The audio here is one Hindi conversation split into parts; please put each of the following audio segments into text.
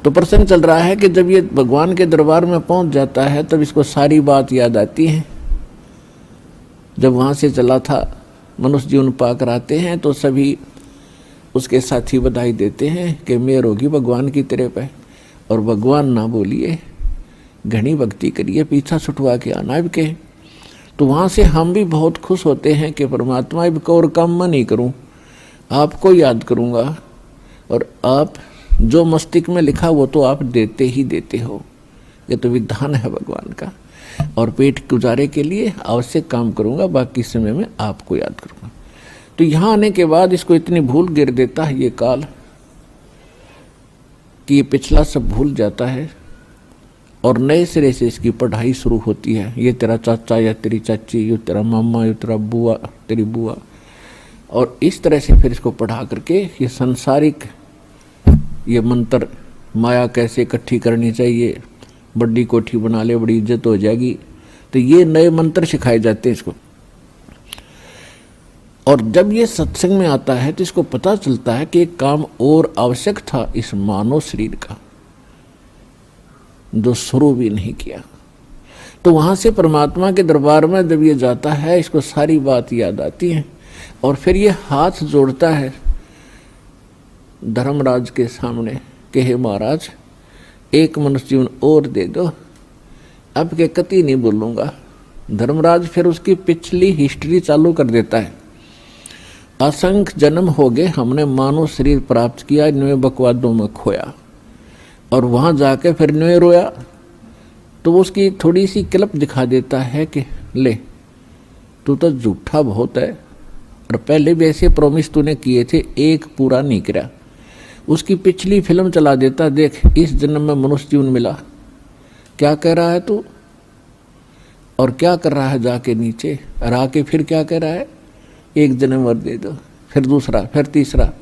तो प्रसंग चल रहा है कि जब ये भगवान के दरबार में पहुंच जाता है तब इसको सारी बात याद आती है। जब वहाँ से चला था, मनुष्य जीवन पाकर आते हैं तो सभी उसके साथी बधाई देते हैं कि मेहर होगी भगवान की तेरे पे, और भगवान ना बोलिए, घनी भक्ति करिए, पीछा छुटवा के आना अब के। तो वहाँ से हम भी बहुत खुश होते हैं कि परमात्मा अब को और काम मैं नहीं करूँ, आपको याद करूँगा, और आप जो मस्तिष्क में लिखा वो तो आप देते ही देते हो। ये तो विधान है भगवान का, और पेट गुजारे के लिए आवश्यक काम करूँगा, बाकी समय में आपको याद करूँगा। तो यहाँ आने के बाद इसको इतनी भूल गिर देता है ये काल कि ये पिछला सब भूल जाता है, और नए सिरे से इसकी पढ़ाई शुरू होती है। ये तेरा चाचा या तेरी चाची, ये तेरा मामा, ये तेरा बुआ, तेरी बुआ, और इस तरह से फिर इसको पढ़ा करके ये संसारिक ये मंत्र, माया कैसे इकट्ठी करनी चाहिए, बड़ी कोठी बना ले बड़ी इज्जत हो जाएगी, तो ये नए मंत्र सिखाए जाते हैं इसको। और जब ये सत्संग में आता है तो इसको पता चलता है कि एक काम और आवश्यक था इस मानव शरीर का, जो शुरू भी नहीं किया। तो वहाँ से परमात्मा के दरबार में जब ये जाता है, इसको सारी बात याद आती है, और फिर ये हाथ जोड़ता है धर्मराज के सामने कि हे महाराज, एक मनुष्य जीवन और दे दो, अब के कति नहीं बोलूँगा। धर्मराज फिर उसकी पिछली हिस्ट्री चालू कर देता है। असंख्य जन्म हो गए, हमने मानव शरीर प्राप्त किया, न्वे बकवादों में खोया, और वहाँ जाके फिर न्वे रोया। तो वो उसकी थोड़ी सी क्लिप दिखा देता है कि ले, तू तो झूठा बहुत है, और पहले भी ऐसे प्रॉमिस तूने किए थे, एक पूरा नहीं किया। उसकी पिछली फिल्म चला देता, देख इस जन्म में मनुष्य जीवन मिला, क्या कह रहा है तू, और क्या कर रहा है जाके नीचे, और आके फिर क्या कह रहा है, एक जन्म और दे दो, फिर दूसरा, फिर तीसरा।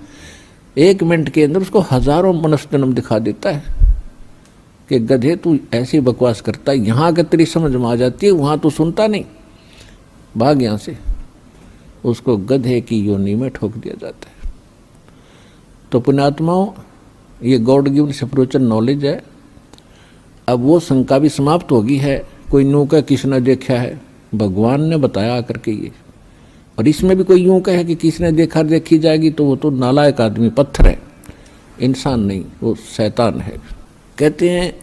1 मिनट के अंदर उसको हजारों मनुष्य जन्म दिखा देता है कि गधे तू ऐसी बकवास करता है, यहाँ आकर तेरी समझ में आ जाती है, वहाँ तू सुनता नहीं, भाग यहाँ से। उसको गधे की योनि में ठोक दिया जाता है। तो पुण्यात्माओं, ये गॉड गिवन स्पिरिचुअल नॉलेज है। अब वो शंका भी समाप्त होगी है, कोई यूँ का किसने देखा है, भगवान ने बताया आकर के ये। और इसमें भी कोई यूँ कहे कि किसने देखा देखी जाएगी, तो वो तो नालायक आदमी, पत्थर है, इंसान नहीं, वो शैतान है। कहते हैं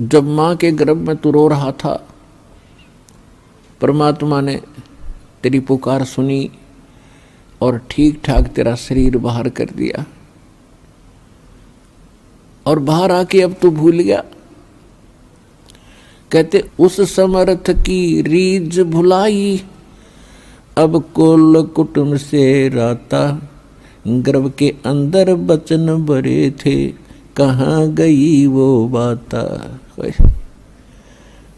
जब माँ के गर्भ में तू रो रहा था, परमात्मा ने तेरी पुकार सुनी और ठीक ठाक तेरा शरीर बाहर कर दिया, और बाहर आके अब तू भूल गया। कहते उस समर्थ की रीझ भुलाई, अब कुल कुटुंब से राता, गर्भ के अंदर बचन भरे थे, कहाँ गई वो बाता।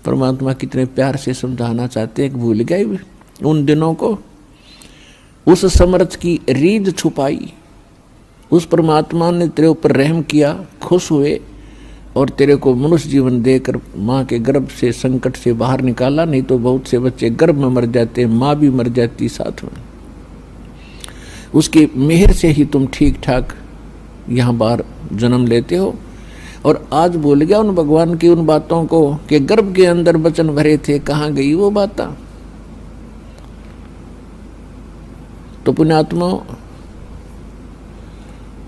परमात्मा कितने प्यार से समझाना चाहते हैं कि भूल गए उन दिनों को। उस समर्थ की रीझ छुपाई, उस परमात्मा ने तेरे ऊपर रहम किया, खुश हुए, और तेरे को मनुष्य जीवन देकर माँ के गर्भ से संकट से बाहर निकाला। नहीं तो बहुत से बच्चे गर्भ में मर जाते, माँ भी मर जाती साथ में। उसकी मेहर से ही तुम ठीक ठाक यहाँ बाहर जन्म लेते हो। और आज भूल गया उन भगवान की उन बातों को कि गर्भ के अंदर बचन भरे थे, कहाँ गई वो बात। तो पुण्यात्मा,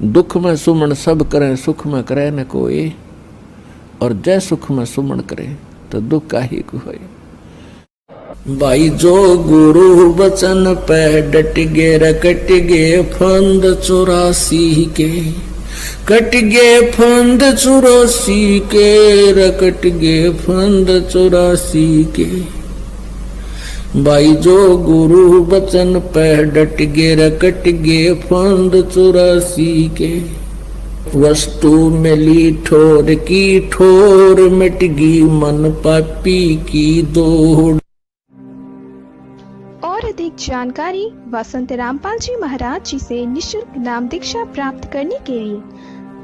दुख में सुमन सब करें, सुख में करे न कोई, और जय सुख में सुमन करे तो दुख का ही कोई। भाई जो गुरु बचन पे डट गे, रकट गे फंद 84 के, कट गे फंद 84 के, रकट गे फंद 84 के। भाई जो गुरु बचन पे डट गे, रकट गे फंद 84 के। वस्तु मिली ठोर की ठोर, मिट गई मन पापी की दौड़। और अधिक जानकारी वसंत रामपाल जी महाराज जी से निशुल्क नाम दीक्षा प्राप्त करने के लिए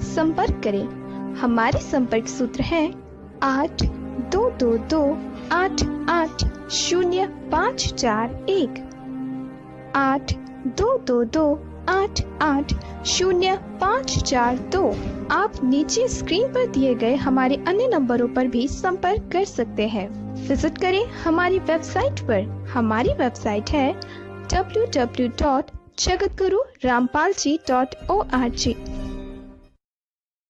संपर्क करें। हमारे संपर्क सूत्र है 8222880541, 8222880542। आप नीचे स्क्रीन पर दिए गए हमारे अन्य नंबरों पर भी संपर्क कर सकते हैं। विजिट करें हमारी वेबसाइट पर। हमारी वेबसाइट है www.jagatgururampalji.org।